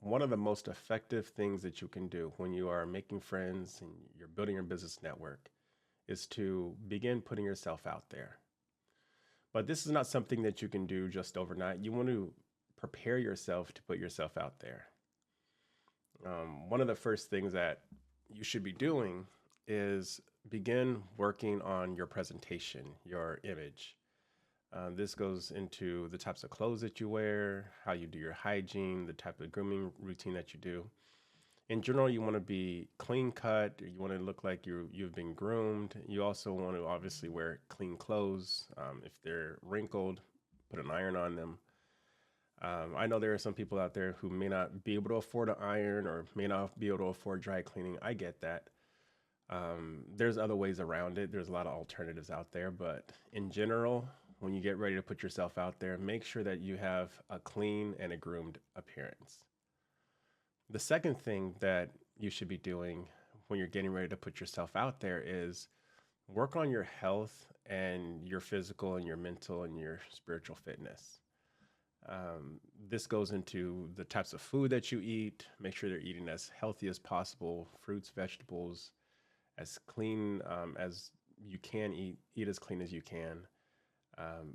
one of the most effective things that you can do when you are making friends and you're building your business network is to begin putting yourself out there. But this is not something that you can do just overnight. You want to prepare yourself to put yourself out there. One of the first things that you should be doing is begin working on your presentation, your image. This goes into the types of clothes that you wear, how you do your hygiene, the type of grooming routine that you do. In general, you want to be clean cut. You want to look like you've been groomed. You also want to obviously wear clean clothes. If they're wrinkled, put an iron on them. I know there are some people out there who may not be able to afford an iron or may not be able to afford dry cleaning. I get that. There's other ways around it. There's a lot of alternatives out there, but in general, when you get ready to put yourself out there, make sure that you have a clean and a groomed appearance. The second thing that you should be doing when you're getting ready to put yourself out there is work on your health and your physical and your mental and your spiritual fitness. This goes into the types of food that you eat. Make sure they're eating as healthy as possible, fruits, vegetables, as clean as you can eat. Eat as clean as you can.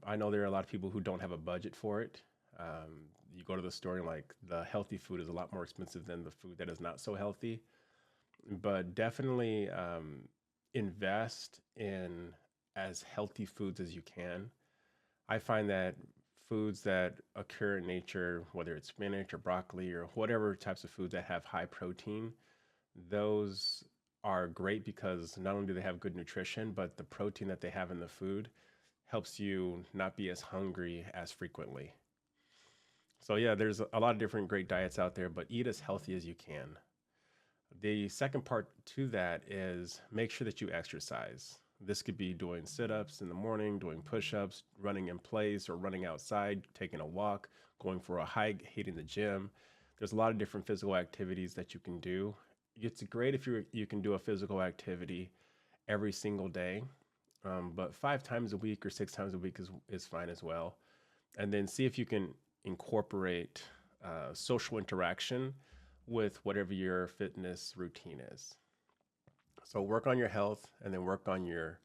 I know there are a lot of people who don't have a budget for it. You go to the store and like the healthy food is a lot more expensive than the food that is not so healthy. But definitely invest in as healthy foods as you can. I find that foods that occur in nature, whether it's spinach or broccoli or whatever types of foods that have high protein, those are great because not only do they have good nutrition, but the protein that they have in the food helps you not be as hungry as frequently. So, yeah, there's a lot of different great diets out there, but eat as healthy as you can. The second part to that is make sure that you exercise. This could be doing sit ups in the morning, doing push ups, running in place, or running outside, taking a walk, going for a hike, hitting the gym. There's a lot of different physical activities that you can do. It's great if you can do a physical activity every single day, but 5 times a week or 6 times a week is fine as well. And then see if you can incorporate social interaction with whatever your fitness routine is. So work on your health, and then work on your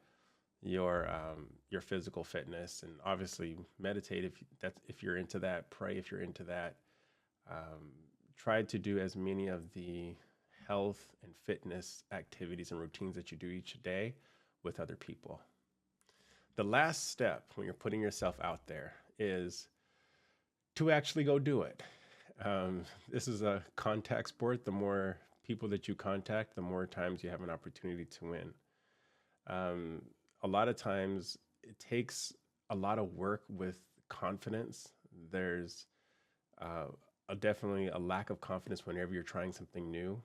physical fitness, and obviously meditate if you're into that. Pray if you're into that. Um, Try to do as many of the health and fitness activities and routines that you do each day with other people. The last step when you're putting yourself out there is to actually go do it. This is a contact sport. The more people that you contact, the more times you have an opportunity to win. Um, a lot of times it takes a lot of work with confidence. There's uh, definitely a lack of confidence whenever you're trying something new.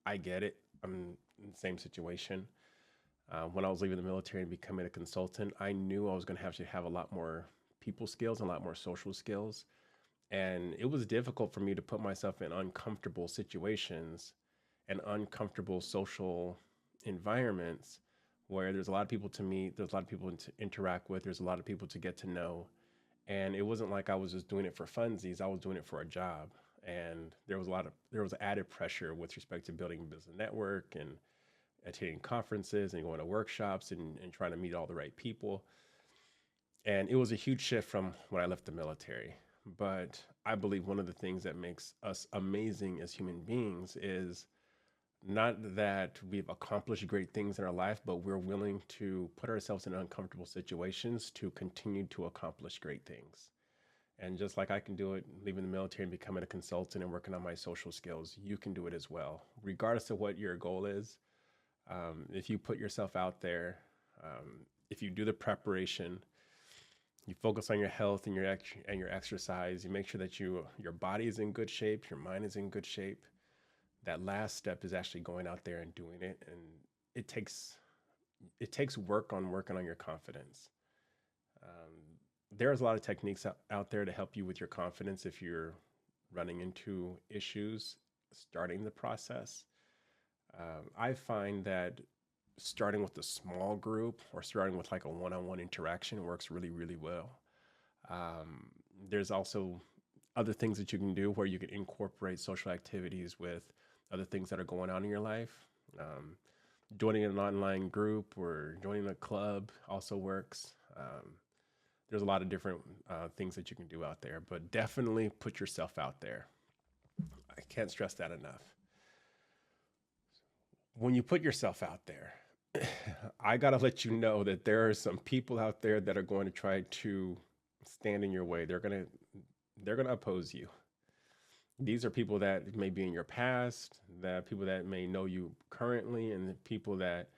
I get it. I'm in the same situation. When I was leaving the military and becoming a consultant, I knew I was going to have a lot more people skills and a lot more social skills. And it was difficult for me to put myself in uncomfortable situations and uncomfortable social environments where there's a lot of people to meet, there's a lot of people to interact with, there's a lot of people to get to know. And it wasn't like I was just doing it for funsies, I was doing it for a job. And there was added pressure with respect to building a business network and attending conferences and going to workshops and trying to meet all the right people. And it was a huge shift from when I left the military. But I believe one of the things that makes us amazing as human beings is not that we've accomplished great things in our life, but we're willing to put ourselves in uncomfortable situations to continue to accomplish great things. And just like I can do it leaving the military and becoming a consultant and working on my social skills, you can do it as well, regardless of what your goal is. If you put yourself out there, if you do the preparation, you focus on your health and your exercise, you make sure that your body is in good shape, your mind is in good shape. That last step is actually going out there and doing it, and it takes it takes work on working on your confidence. There's a lot of techniques out there to help you with your confidence if you're running into issues starting the process. I find that starting with a small group or starting with like a one-on-one interaction works really, really well. Um, there's also other things that you can do where you can incorporate social activities with other things that are going on in your life. Um, Joining an online group or joining a club also works. There's a lot of different things that you can do out there, but definitely put yourself out there. I can't stress that enough. When you put yourself out there, I got to let you know that there are some people out there that are going to try to stand in your way. They're going to oppose you. These are people that may be in your past, that people that may know you currently, and the people that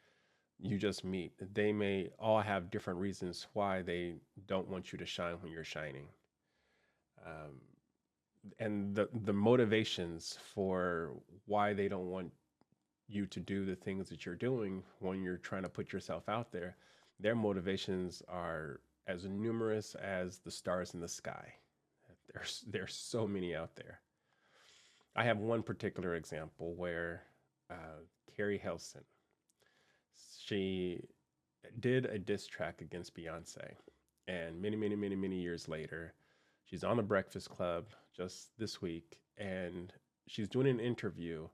you just meet. They may all have different reasons why they don't want you to shine when you're shining. Um, and the motivations for why they don't want you to do the things that you're doing when you're trying to put yourself out there, their motivations are as numerous as the stars in the sky. There's so many out there. I have one particular example where Keri Hilson, she did a diss track against Beyonce, and many years later, she's on the Breakfast Club just this week, and she's doing an interview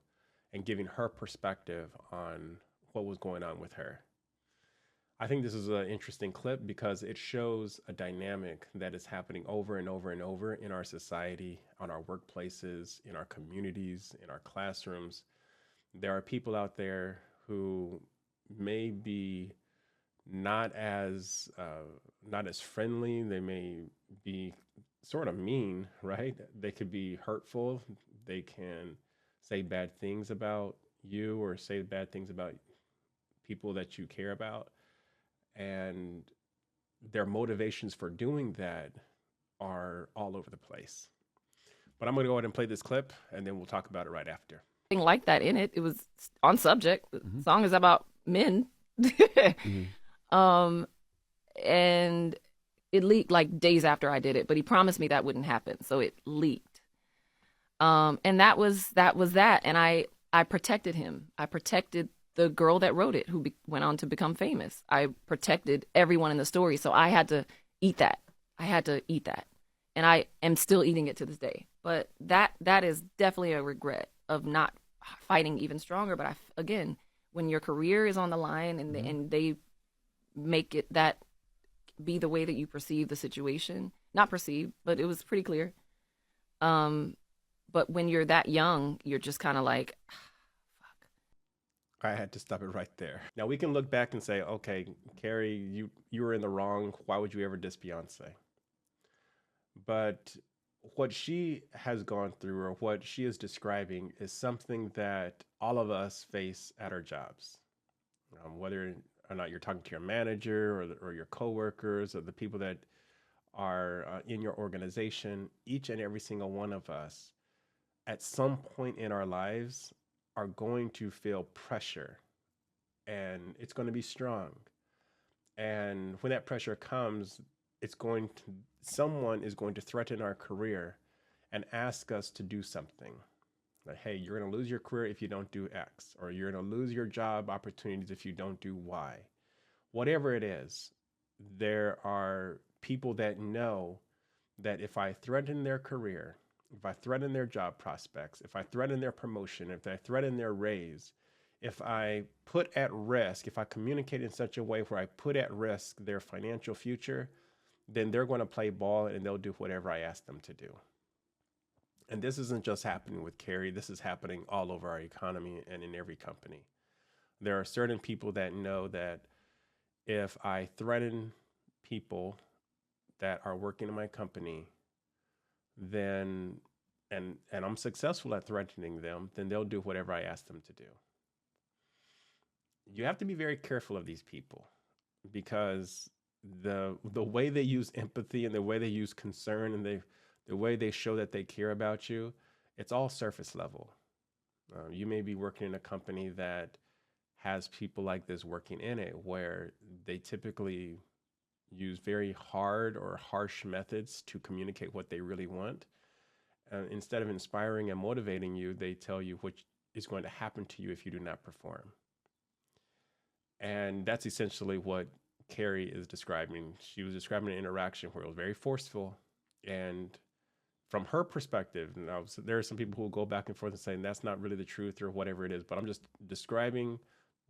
and giving her perspective on what was going on with her. I think this is an interesting clip because it shows a dynamic that is happening over and over and over in our society, on our workplaces, in our communities, in our classrooms. There are people out there who may be not as friendly. They may be sort of mean, right? They could be hurtful. They can say bad things about you or say bad things about people that you care about. And their motivations for doing that are all over the place. But I'm going to go ahead and play this clip, and then we'll talk about it right after. Like that in it. It was on subject. The song is about men. And it leaked like days after I did it, but he promised me that wouldn't happen, so it leaked. And that was that. And I protected him. I protected the girl that wrote it, who went on to become famous. I protected everyone in the story, so I had to eat that. And I am still eating it to this day. But that is definitely a regret of not fighting even stronger. But again, when your career is on the line and they make it that be the way that you perceive the situation, not perceive, but it was pretty clear. But when you're that young, you're just kind of like, I had to stop it right there. Now we can look back and say, okay, Keri, you were in the wrong. Why would you ever diss Beyonce? But what she has gone through, or what she is describing, is something that all of us face at our jobs. Whether or not you're talking to your manager or your coworkers or the people that are in your organization, each and every single one of us at some point in our lives are going to feel pressure, and it's going to be strong. And when that pressure comes, someone is going to threaten our career and ask us to do something. Like, hey, you're going to lose your career if you don't do X, or you're going to lose your job opportunities if you don't do Y. Whatever it is, there are people that know that if I threaten their career, if I threaten their job prospects, if I threaten their promotion, if I threaten their raise, if I put at risk, if I communicate in such a way where I put at risk their financial future, then they're going to play ball and they'll do whatever I ask them to do. And this isn't just happening with Keri. This is happening all over our economy and in every company. There are certain people that know that if I threaten people that are working in my company, then and I'm successful at threatening them, then they'll do whatever I ask them to do. You have to be very careful of these people, because the way they use empathy and the way they use concern and the way they show that they care about you, it's all surface level. You may be working in a company that has people like this working in it, where they typically use very hard or harsh methods to communicate what they really want. Instead of inspiring and motivating you, they tell you what is going to happen to you if you do not perform. And that's essentially what Keri is describing. She was describing an interaction where it was very forceful, and from her perspective, now there are some people who will go back and forth and saying that's not really the truth or whatever it is, but I'm just describing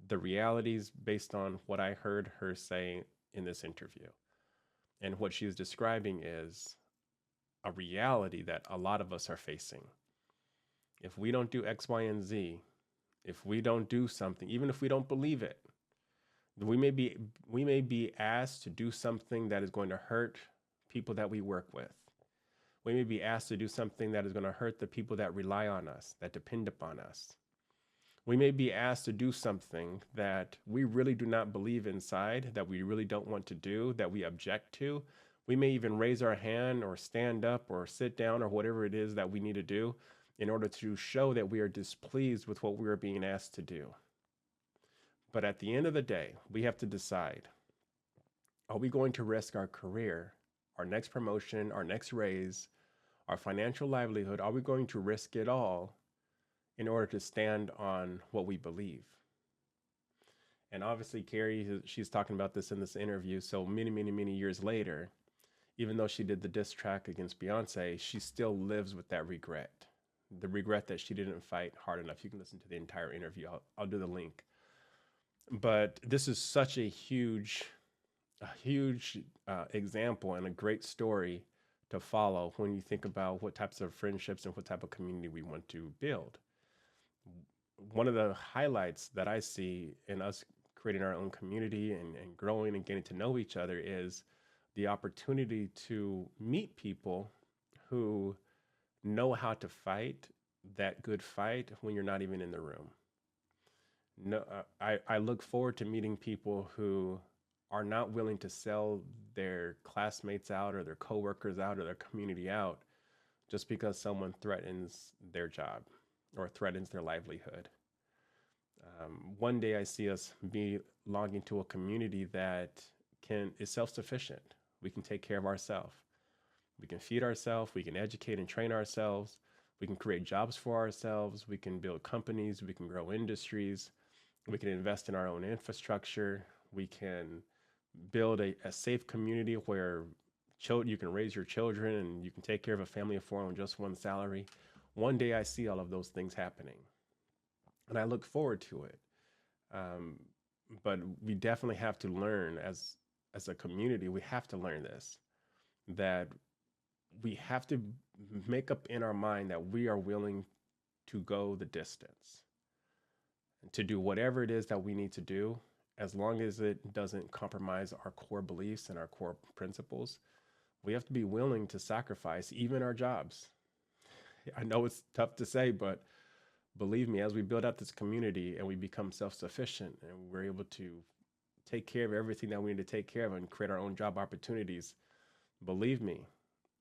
the realities based on what I heard her say in this interview. And what she was describing is a reality that a lot of us are facing. If we don't do X, Y, and Z, if we don't do something, even if we don't believe it, we may be asked to do something that is going to hurt people that we work with. We may be asked to do something that is going to hurt the people that rely on us, that depend upon us. We may be asked to do something that we really do not believe inside, that we really don't want to do, that we object to. We may even raise our hand or stand up or sit down or whatever it is that we need to do in order to show that we are displeased with what we are being asked to do. But at the end of the day, we have to decide, are we going to risk our career, our next promotion, our next raise, our financial livelihood? Are we going to risk it all in order to stand on what we believe? And obviously, Keri, she's talking about this in this interview. So many years later, even though she did the diss track against Beyonce, she still lives with that regret. The regret that she didn't fight hard enough. You can listen to the entire interview. I'll do the link. But this is such a huge example and a great story to follow when you think about what types of friendships and what type of community we want to build. One of the highlights that I see in us creating our own community and growing and getting to know each other is the opportunity to meet people who know how to fight that good fight when you're not even in the room. No, I look forward to meeting people who are not willing to sell their classmates out or their coworkers out or their community out just because someone threatens their job or threatens their livelihood. One day I see us belonging to a community that is self-sufficient. We can take care of ourselves. We can feed ourselves. We can educate and train ourselves. We can create jobs for ourselves. We can build companies. We can grow industries. We can invest in our own infrastructure. We can build a safe community where you can raise your children and you can take care of a family of four on just one salary. One day I see all of those things happening, and I look forward to it. But we definitely have to learn as a community, we have to learn this, that we have to make up in our mind that we are willing to go the distance and to do whatever it is that we need to do, as long as it doesn't compromise our core beliefs and our core principles. We have to be willing to sacrifice even our jobs. I know it's tough to say, but believe me, as we build out this community and we become self-sufficient and we're able to take care of everything that we need to take care of and create our own job opportunities, believe me,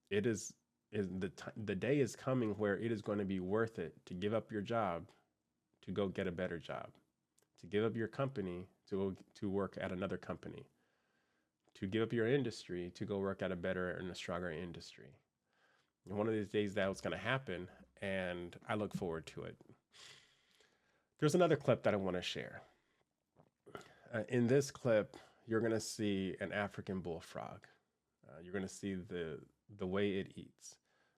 the day is coming where it is going to be worth it to give up your job to go get a better job, to give up your company to work at another company, to give up your industry to go work at a better and a stronger industry. And one of these days that was going to happen, and I look forward to it. There's another clip that I want to share. In this clip, you're going to see an African bullfrog. You're going to see the way it eats.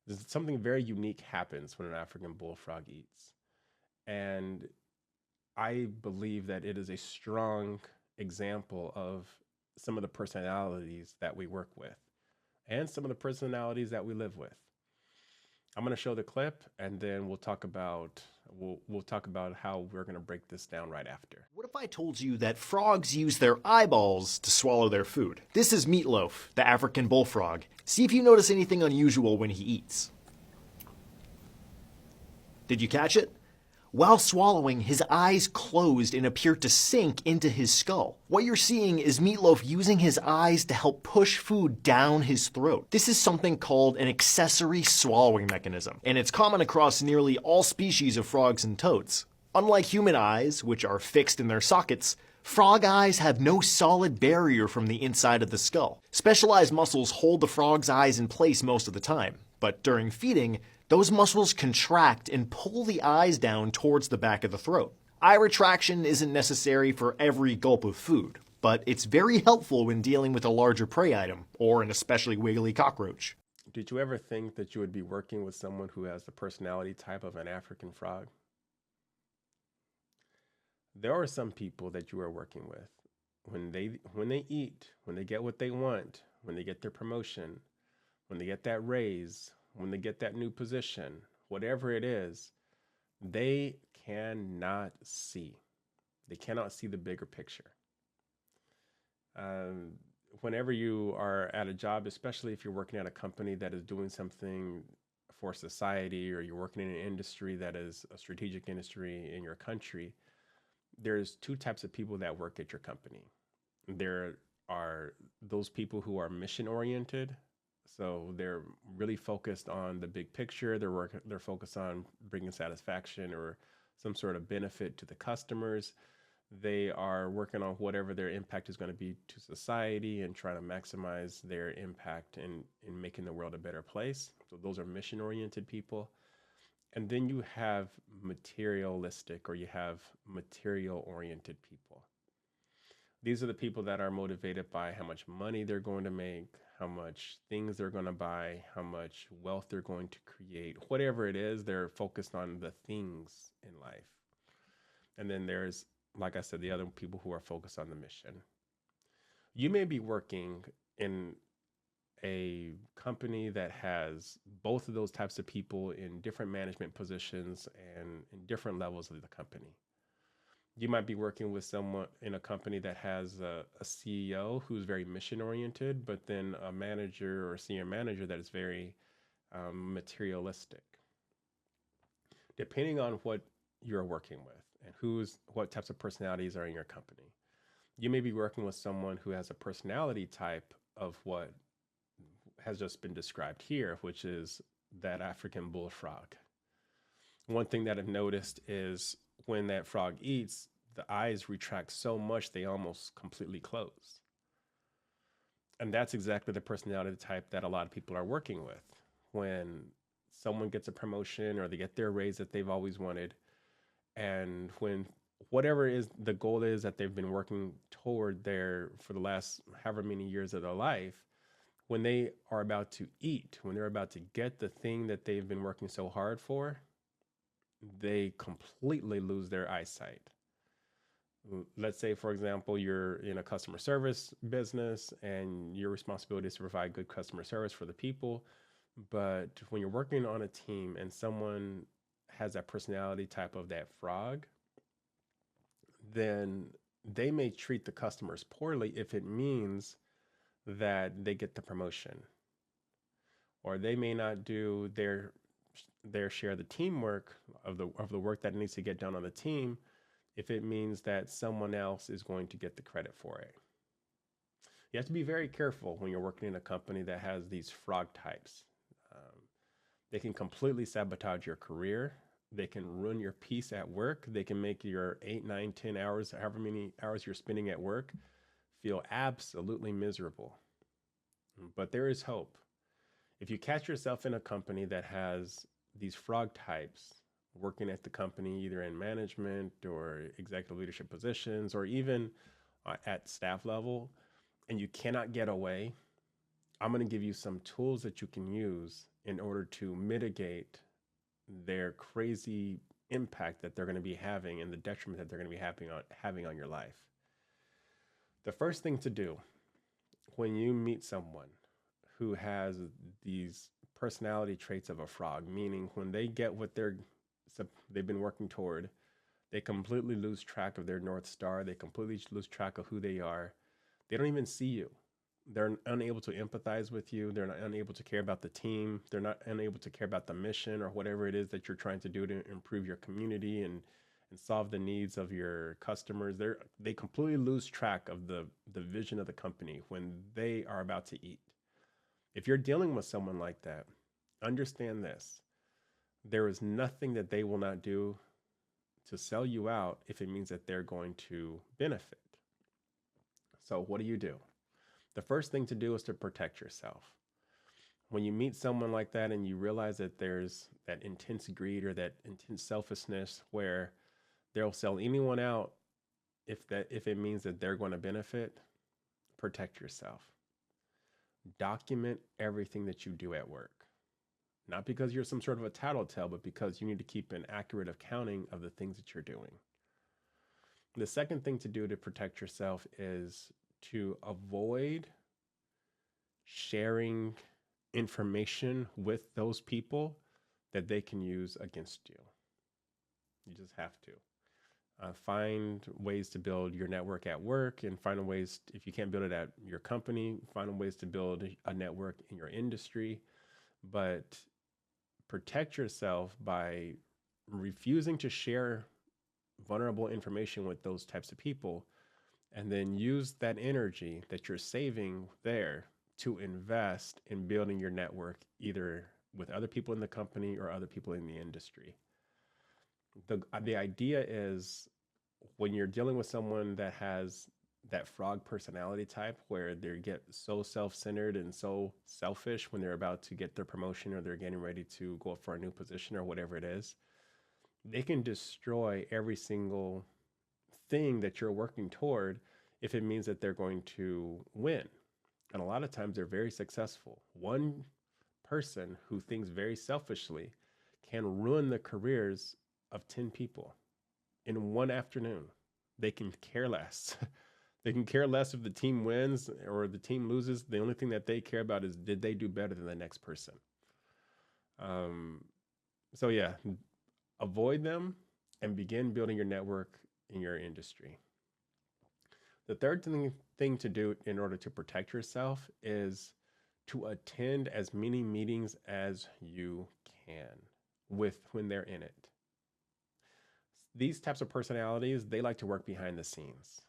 There's something very unique happens when an African bullfrog eats. And I believe that it is a strong example of some of the personalities that we work with and some of the personalities that we live with. I'm going to show the clip, and then we'll talk about how we're going to break this down right after. What if I told you that frogs use their eyeballs to swallow their food? This is Meatloaf, the African bullfrog. See if you notice anything unusual when he eats. Did you catch it? While swallowing, his eyes closed and appeared to sink into his skull. What you're seeing is Meatloaf using his eyes to help push food down his throat. This is something called an accessory swallowing mechanism, and it's common across nearly all species of frogs and toads. Unlike human eyes, which are fixed in their sockets, frog eyes have no solid barrier from the inside of the skull. Specialized muscles hold the frog's eyes in place most of the time, but during feeding, those muscles contract and pull the eyes down towards the back of the throat. Eye retraction isn't necessary for every gulp of food, but it's very helpful when dealing with a larger prey item or an especially wiggly cockroach. Did you ever think that you would be working with someone who has the personality type of an African frog? There are some people that you are working with. When they eat, when they get what they want, when they get their promotion, when they get that raise, when they get that new position, whatever it is, they cannot see. They cannot see the bigger picture. Um, Whenever you are at a job, especially if you're working at a company that is doing something for society, or you're working in an industry that is a strategic industry in your country, there's two types of people that work at your company. There are those people who are mission oriented. So they're really focused on the big picture. They're focused on bringing satisfaction or some sort of benefit to the customers. They are working on whatever their impact is going to be to society and trying to maximize their impact in making the world a better place. So those are mission oriented people. And then you have materialistic, or you have material oriented people. These are the people that are motivated by how much money they're going to make, how much things they're going to buy, how much wealth they're going to create. Whatever it is, they're focused on the things in life. And then there's, like I said, the other people who are focused on the mission. You may be working in a company that has both of those types of people in different management positions and in different levels of the company. You might be working with someone in a company that has a CEO who's very mission oriented, but then a manager or senior manager that is very materialistic. Depending on what you're working with and what types of personalities are in your company, you may be working with someone who has a personality type of what has just been described here, which is that African bullfrog. One thing that I've noticed is when that frog eats, the eyes retract so much they almost completely close. And that's exactly the personality type that a lot of people are working with. When someone gets a promotion or they get their raise that they've always wanted, and when whatever is the goal is that they've been working toward there for the last however many years of their life, when they are about to eat, when they're about to get the thing that they've been working so hard for, they completely lose their eyesight. Let's say, for example, you're in a customer service business and your responsibility is to provide good customer service for the people. But when you're working on a team and someone has that personality type of that frog, then they may treat the customers poorly if it means that they get the promotion, or they may not do their share of the teamwork of the work that needs to get done on the team if it means that someone else is going to get the credit for it. You have to be very careful when you're working in a company that has these frog types. They can completely sabotage your career. They can ruin your peace at work. They can make your 8, 9, 10 hours, however many hours you're spending at work, feel absolutely miserable. But there is hope. If you catch yourself in a company that has these frog types working at the company, either in management or executive leadership positions, or even at staff level, and you cannot get away, I'm going to give you some tools that you can use in order to mitigate their crazy impact that they're going to be having and the detriment that they're going to be having on your life. The first thing to do when you meet someone who has these personality traits of a frog, meaning when they get what they've been working toward, they completely lose track of their North Star. They completely lose track of who they are. They don't even see you. They're unable to empathize with you. They're not unable to care about the team. They're not unable to care about the mission or whatever it is that you're trying to do to improve your community and solve the needs of your customers. They completely lose track of the vision of the company when they are about to eat. If you're dealing with someone like that, understand this. There is nothing that they will not do to sell you out if it means that they're going to benefit. So what do? The first thing to do is to protect yourself. When you meet someone like that and you realize that there's that intense greed or that intense selfishness where they'll sell anyone out if it means that they're going to benefit, protect yourself. document everything that you do at work. Not because you're some sort of a tattletale, but because you need to keep an accurate accounting of the things that you're doing. The second thing to do to protect yourself is to avoid sharing information with those people that they can use against you. You just have to. Find ways to build your network at work, and find ways, if you can't build it at your company, find ways to build a network in your industry. But protect yourself by refusing to share vulnerable information with those types of people, and then use that energy that you're saving there to invest in building your network, either with other people in the company or other people in the industry. The idea is, when you're dealing with someone that has that frog personality type, where they get so self-centered and so selfish when they're about to get their promotion or they're getting ready to go for a new position or whatever it is, they can destroy every single thing that you're working toward if it means that they're going to win. And a lot of times they're very successful. One person who thinks very selfishly can ruin the careers of 10 people in one afternoon. They can care less. They can care less if the team wins or the team loses. The only thing that they care about is, did they do better than the next person? So yeah, avoid them and begin building your network in your industry. The third thing to do in order to protect yourself is to attend as many meetings as you can when they're in it. These types of personalities, they like to work behind the scenes.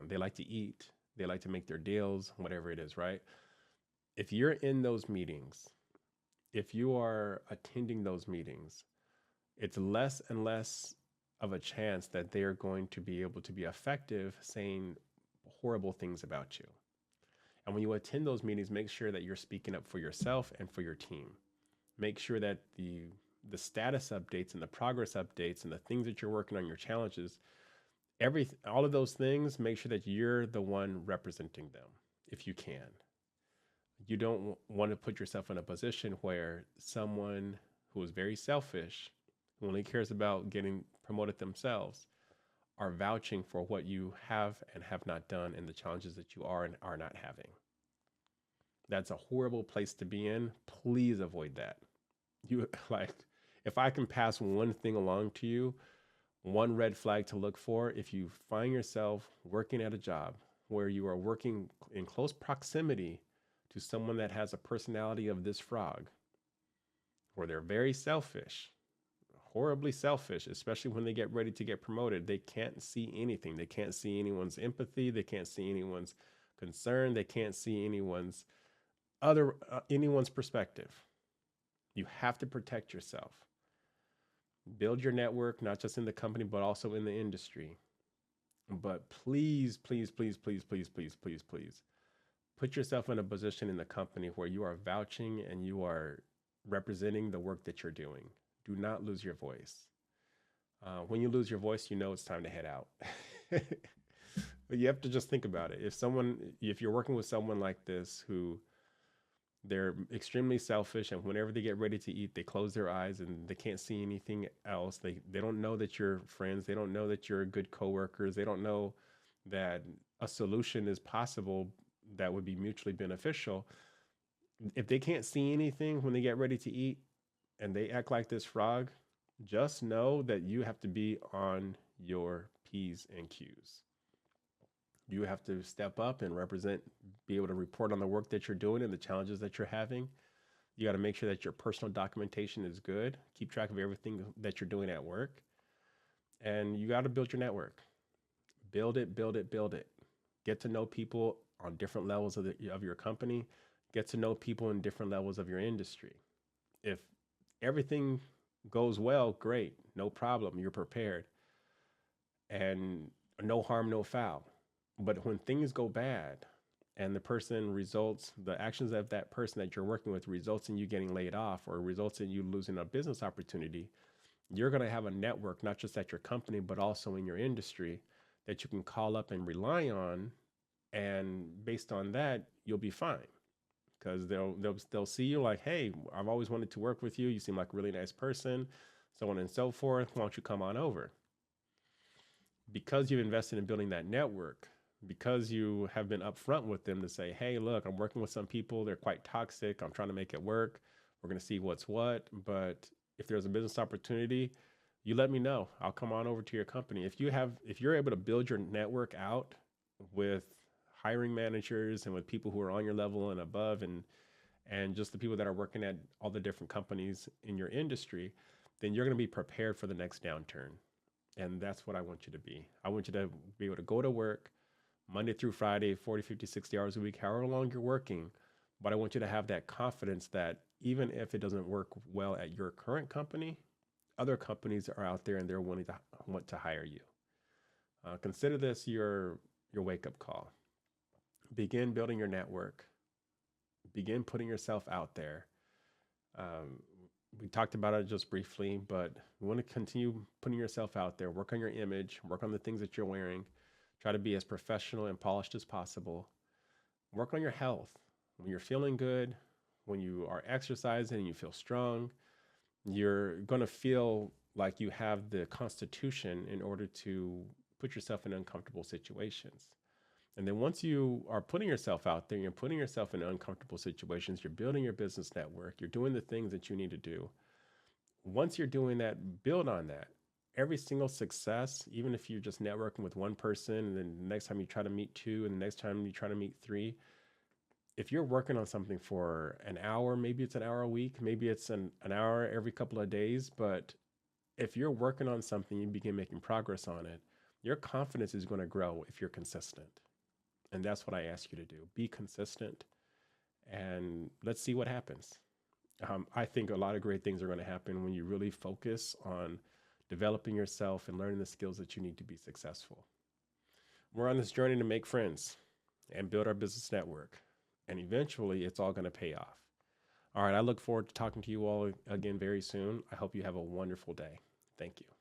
They like to eat. They like to make their deals, whatever it is, right? If you're in those meetings, if you are attending those meetings, it's less and less of a chance that they are going to be able to be effective saying horrible things about you. And when you attend those meetings, make sure that you're speaking up for yourself and for your team. Make sure that the status updates and the progress updates and the things that you're working on, your challenges, all of those things, make sure that you're the one representing them if you can. You don't want to put yourself in a position where someone who is very selfish, who only cares about getting promoted themselves, are vouching for what you have and have not done and the challenges that you are and are not having. That's a horrible place to be in. Please avoid that. If I can pass one thing along to you, one red flag to look for: if you find yourself working at a job where you are working in close proximity to someone that has a personality of this frog, where they're very selfish, horribly selfish, especially when they get ready to get promoted, they can't see anything. They can't see anyone's empathy. They can't see anyone's concern. They can't see anyone's perspective. You have to protect yourself. Build your network, not just in the company, but also in the industry. But please, please, please, please, please, please, please, please, put yourself in a position in the company where you are vouching and you are representing the work that you're doing. Do not lose your voice. When you lose your voice, you know it's time to head out. But you have to just think about it. If you're working with someone like this, who they're extremely selfish, and whenever they get ready to eat, they close their eyes and they can't see anything else. They don't know that you're friends. They don't know that you're good coworkers. They don't know that a solution is possible that would be mutually beneficial. If they can't see anything when they get ready to eat and they act like this frog, just know that you have to be on your P's and Q's. You have to step up and be able to report on the work that you're doing and the challenges that you're having. You got to make sure that your personal documentation is good. Keep track of everything that you're doing at work. And you got to build your network. Build it, build it, build it. Get to know people on different levels of your company. Get to know people in different levels of your industry. If everything goes well, great, no problem, you're prepared. And no harm, no foul. But when things go bad and the actions of that person that you're working with results in you getting laid off or results in you losing a business opportunity, you're going to have a network, not just at your company, but also in your industry, that you can call up and rely on. And based on that, you'll be fine. because they'll see you like, hey, I've always wanted to work with you. You seem like a really nice person, so on and so forth. Why don't you come on over? Because you've invested in building that network, because you have been upfront with them to say, hey, look, I'm working with some people. They're quite toxic. I'm trying to make it work. We're going to see what's what. But if there's a business opportunity, you let me know. I'll come on over to your company. If you're able to build your network out with hiring managers and with people who are on your level and above, and just the people that are working at all the different companies in your industry, then you're going to be prepared for the next downturn. And that's what I want you to be. I want you to be able to go to work Monday through Friday, 40, 50, 60 hours a week, however long you're working. But I want you to have that confidence that even if it doesn't work well at your current company, other companies are out there and they're willing to want to hire you. Consider this your wake-up call. Begin building your network. Begin putting yourself out there. We talked about it just briefly, but you want to continue putting yourself out there. Work on your image. Work on the things that you're wearing. Try to be as professional and polished as possible. Work on your health. When you're feeling good, when you are exercising and you feel strong, you're going to feel like you have the constitution in order to put yourself in uncomfortable situations. And then once you are putting yourself out there, you're putting yourself in uncomfortable situations, you're building your business network, you're doing the things that you need to do. Once you're doing that, build on that. Every single success, even if you're just networking with one person, and then the next time you try to meet two, and the next time you try to meet three, if you're working on something for an hour, maybe it's an hour a week, maybe it's an hour every couple of days, but if you're working on something, you begin making progress on it, your confidence is going to grow if you're consistent. And that's what I ask you to do. Be consistent, and let's see what happens. I think a lot of great things are going to happen when you really focus on developing yourself and learning the skills that you need to be successful. We're on this journey to make friends and build our business network. And eventually, it's all going to pay off. All right, I look forward to talking to you all again very soon. I hope you have a wonderful day. Thank you.